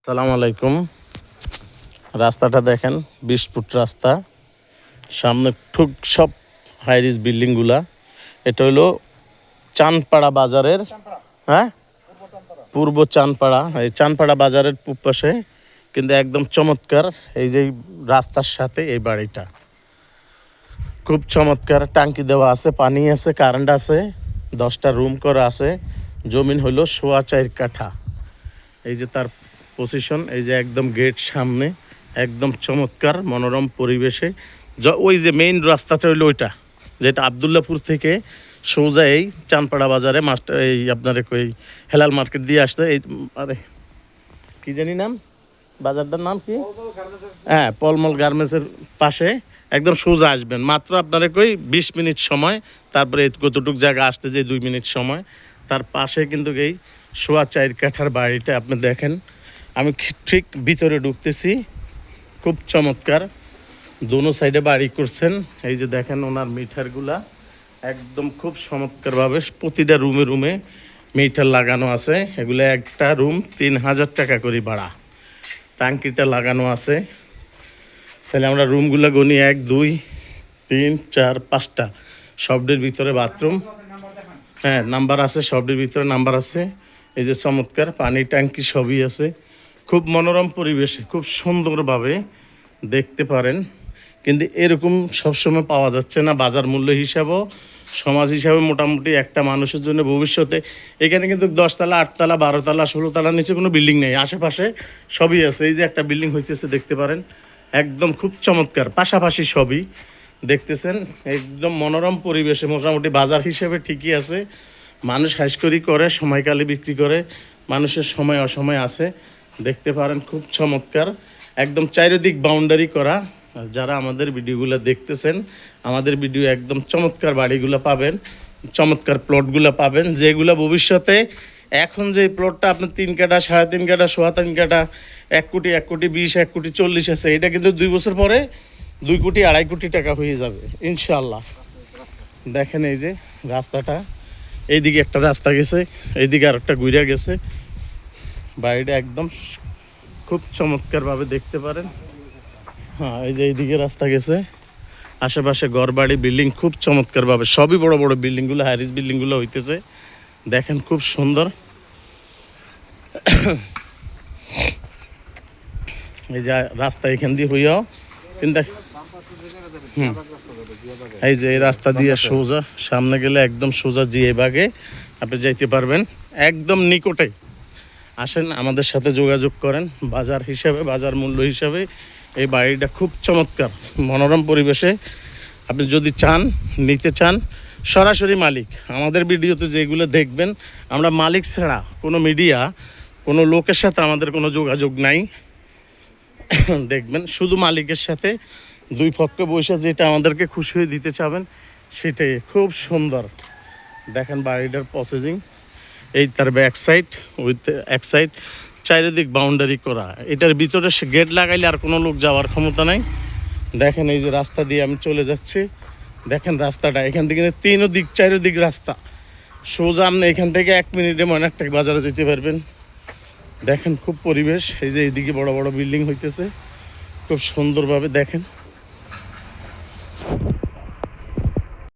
সালাম আলাইকুম। রাস্তাটা দেখেন, 20 ফুট রাস্তা, সামনে ঠুক সব হাইরিজ বিল্ডিংগুলা। এটা হলো চানপাড়া বাজারের, হ্যাঁ, পূর্ব চানপাড়া। এই চানপাড়া বাজারের পূব পাশে কিন্তু একদম চমৎকার এই যে রাস্তার সাথে এই বাড়িটা খুব চমৎকার। টাঙ্কি দেওয়া আছে, পানি আছে, কারেন্ট আছে, 10টা রুম করা আছে। জমিন হলো 4.25 কাঠা। এই যে তার পজিশন, এই যে একদম গেট সামনে, একদম চমৎকার মনোরম পরিবেশে। ওই যে মেইন রাস্তাটা হইলো ওইটা, যেটা আবদুল্লাপুর থেকে সোজা এই চানপাড়া বাজারে মাস্টার এই আপনার ওই হেলাল মার্কেট দিয়ে আসতে। এই আরে কি জানি নাম, বাজারটার নাম কি, হ্যাঁ, পলমল গার্মেন্টসের পাশে একদম সোজা আসবেন। মাত্র আপনার কই 20 মিনিট সময়, তারপরে কতটুক জায়গা আসতে যে 2 মিনিট সময়। তার পাশে কিন্তু এই 4.25 কাঠার বাড়িটা আপনি দেখেন। আমি ঠিক ভিতরে ঢুকতেছি, খুব চমৎকার। দোনো সাইডে বাড়ি করছেন। এই যে দেখেন ওনার মিটারগুলা একদম খুব চমৎকারভাবে প্রতিটা রুমে রুমে মিটার লাগানো আছে। এগুলো একটা রুম 3000 টাকা করে ভাড়া। টাঙ্কিটা লাগানো আছে। তাহলে আমরা রুমগুলো গনি 1 2 3 4 5টা, সবটির ভিতরে বাথরুম, হ্যাঁ নাম্বার আছে, সবটির ভিতরে নাম্বার আছে। এই যে চমৎকার পানি ট্যাঙ্কি সবই আছে। খুব মনোরম পরিবেশে খুব সুন্দরভাবে দেখতে পারেন। কিন্তু এরকম সবসময় পাওয়া যাচ্ছে না। বাজার মূল্য হিসাবেও সমাজ হিসাবে মোটামুটি একটা মানুষের জন্য ভবিষ্যতে এখানে কিন্তু 10তলা 8তলা 12তলা 16তলার নিচে কোনো বিল্ডিং নেই, আশেপাশে সবই আছে। এই যে একটা বিল্ডিং হইতেছে দেখতে পারেন, একদম খুব চমৎকার, পাশাপাশি সবই দেখতেছেন। একদম মনোরম পরিবেশে মোটামুটি বাজার হিসেবে ঠিকই আছে। মানুষ হাইস্করি করে, সময়কালে বিক্রি করে, মানুষের সময় অসময় আছে, দেখতে পারেন খুব চমৎকার। একদম চারিদিক বাউন্ডারি করা। যারা আমাদের ভিডিওগুলো দেখতেছেন, আমাদের ভিডিও একদম চমৎকার বাড়িগুলো পাবেন, চমৎকার প্লটগুলো পাবেন, যেগুলো ভবিষ্যতে এখন যে প্লটটা আপনার 3 কাঠা 3.5 কাঠা 3.25 কাঠা 1 কোটি 1 কোটি 20 1 কোটি 40 আছে, এটা কিন্তু 2 বছর পরে 2 কোটি 2.5 কোটি টাকা হয়ে যাবে ইনশাল্লাহ। দেখেন এই যে রাস্তাটা, এইদিকে একটা রাস্তা গেছে, এইদিকে আর একটা ঘুরে গেছে। বাড়িটা একদম খুব চমৎকারভাবে দেখতে পারেন। হ্যাঁ, এই যে এইদিকে রাস্তা গেছে, আশেপাশে ঘরবাড়ি বিল্ডিং খুব চমৎকারভাবে, সবই বড় বড় বিল্ডিংগুলো, হাইরিজ বিল্ডিংগুলো হইতেছে। দেখেন খুব সুন্দর। এই যে রাস্তা এখান দিয়ে হইয়াও কিন্তু এই যে এই রাস্তা দিয়ে সোজা সামনে গেলে একদম সোজা জিয়ে বাগে আপনি যাইতে পারবেন, একদম নিকটে। আসেন আমাদের সাথে যোগাযোগ করেন। বাজার হিসাবে, বাজার মূল্য হিসাবে এই বাড়িটা খুব চমৎকার মনোরম পরিবেশে। আপনি যদি চান, নিতে চান, সরাসরি মালিক। আমাদের ভিডিওতে যেগুলো দেখবেন, আমরা মালিক ছাড়া কোনো মিডিয়া, কোনো লোকের সাথে আমাদের কোনো যোগাযোগ নাই। দেখবেন শুধু মালিকের সাথে 2 পক্ষে বসে যেটা আমাদেরকে খুশি হয়ে দিতে চাবেন সেটাই। খুব সুন্দর দেখেন বাড়িটার প্রসেসিং। এই তার ব্যাক সাইড, উইথ এক সাইড চারিদিক বাউন্ডারি করা। এটার ভিতরে সে গেট লাগাইলে আর কোনো লোক যাওয়ার ক্ষমতা নাই। দেখেন এই যে রাস্তা দিয়ে আমি চলে যাচ্ছি, দেখেন রাস্তাটা এখান থেকে 3 দিক 4 দিক রাস্তা সোজা। আপনি এখান থেকে 1 মিনিটে একটা বাজারে যেতে পারবেন। দেখেন খুব পরিবেশ। এই যে এইদিকে বড় বড় বিল্ডিং হইতেছে খুব সুন্দরভাবে দেখেন।